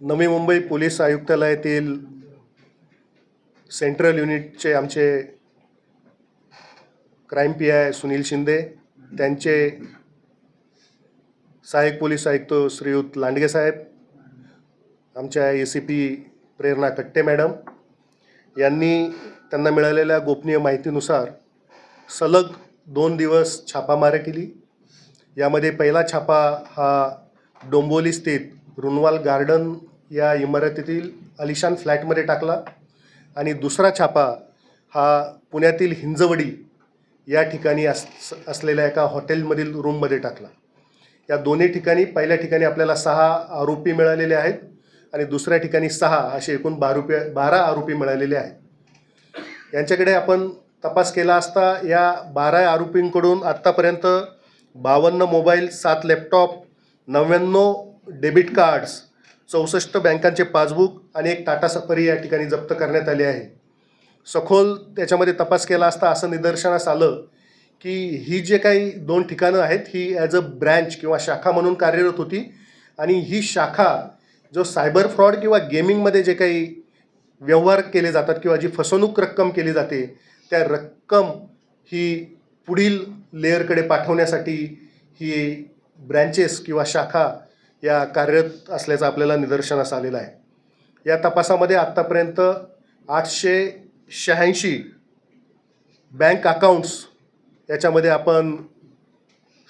Navi Mumbai police आयुक्तालयातील central युनिटचे आमचे crime पी.आय. Sunil Shinde, त्यांचे सहाय्यक पोलीस आयुक्त श्रीयुत लांडगे साहेब, आमच्या ए.सी.पी. प्रेरणा कट्टे मॅडम यांनी त्यांना मिळालेल्या गोपनीय माहितीनुसार सलग 2 दिवस छापामारी केली। यामध्ये पहिला छापा हा डोंबिवली स्थित रुनवाल गार्डन या इमारतीतील आलिशान फ्लॅटमध्ये टाकला आणि दुसरा छापा हा पुण्यातील हिंजवडी या ठिकाणी असलेल्या एका हॉटेलमधील रूममध्ये टाकला। या दोन्ही ठिकाणी पहिल्या ठिकाणी आपल्याला 6 आरोपी मिळालेले आहेत आणि दुसऱ्या ठिकाणी 6 असे एकूण 12 आरोपी मिळालेले आहेत। यांच्याकडे आपण तपास केला असता या 12 आरोपींकडून आत्तापर्यंत 52 मोबाईल, 7 लॅपटॉप, 99 डेबिट कार्ड्स, 64 बँकांचे पासबुक आणि एक टाटा सफारी या ठिकाणी जप्त करण्यात आली आहे। सखोल त्याच्यामध्ये तपास केला असता असं निदर्शनास आलं की ही जे काही 2 ठिकाणं आहेत ही ॲज अ ब्रँच किंवा शाखा म्हणून कार्यरत होती आणि ही शाखा जो सायबर फ्रॉड किंवा गेमिंगमध्ये जे काही व्यवहार केले जातात किंवा जी फसवणूक रक्कम केली जाते त्या रक्कम ही पुढील लेअरकडे पाठवण्यासाठी ही ब्रँचेस किंवा शाखा या कार्यरत असल्याचं आपल्याला निदर्शनास आलेलं आहे। या तपासामध्ये आत्तापर्यंत 886 बँक अकाउंट्स याच्यामध्ये आपण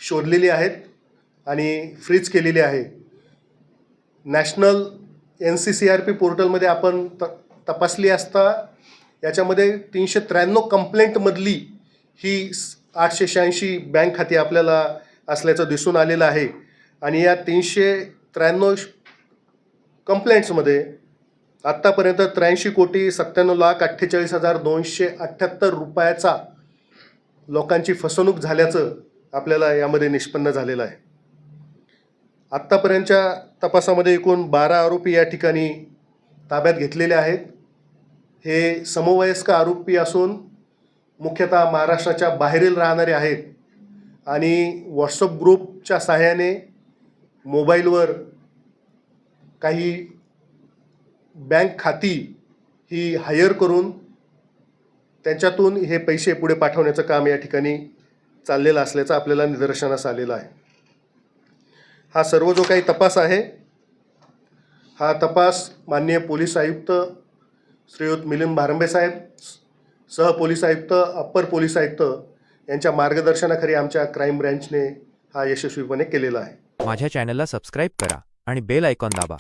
शोधलेली आहेत आणि फ्रीज केलेली आहे। नॅशनल NCCRP पोर्टलमध्ये आपण तपासली असता याच्यामध्ये 393 कंप्लेंटमधली ही 886 बँक खाती आपल्याला असल्याचं दिसून आलेलं आहे आणि या 393 कंप्लेंट्समध्ये आत्तापर्यंत 83,97,48,278 रुपयाचा लोकांची फसवणूक झाल्याचं आपल्याला यामध्ये निष्पन्न झालेलं आहे। आत्तापर्यंतच्या तपासामध्ये एकूण 12 आरोपी या ठिकाणी ताब्यात घेतलेले आहेत। हे समवयस्क आरोपी असून मुख्यतः महाराष्ट्राच्या बाहेरील राहणारे आहेत आणि व्हॉट्सअप ग्रुपच्या सहाय्याने मोबाईलवर काही बँक खाती ही हायर करून त्यांच्यातून हे पैसे पुढे पाठवण्याचं काम या ठिकाणी चाललेलं असल्याचं आपल्याला निदर्शनास आलेलं आहे। हा सर्व जो काही तपास आहे हा तपास माननीय पोलीस आयुक्त श्रीयुत मिलिंद भारंबे साहेब, सहपोलीस आयुक्त, अप्पर पोलीस आयुक्त यांच्या मार्गदर्शनाखाली आमच्या क्राईम ब्रँचने हा यशस्वीपणे केलेला आहे। माझ्या चॅनलला सबस्क्राईब करा आणि बेल आयकॉन दाबा।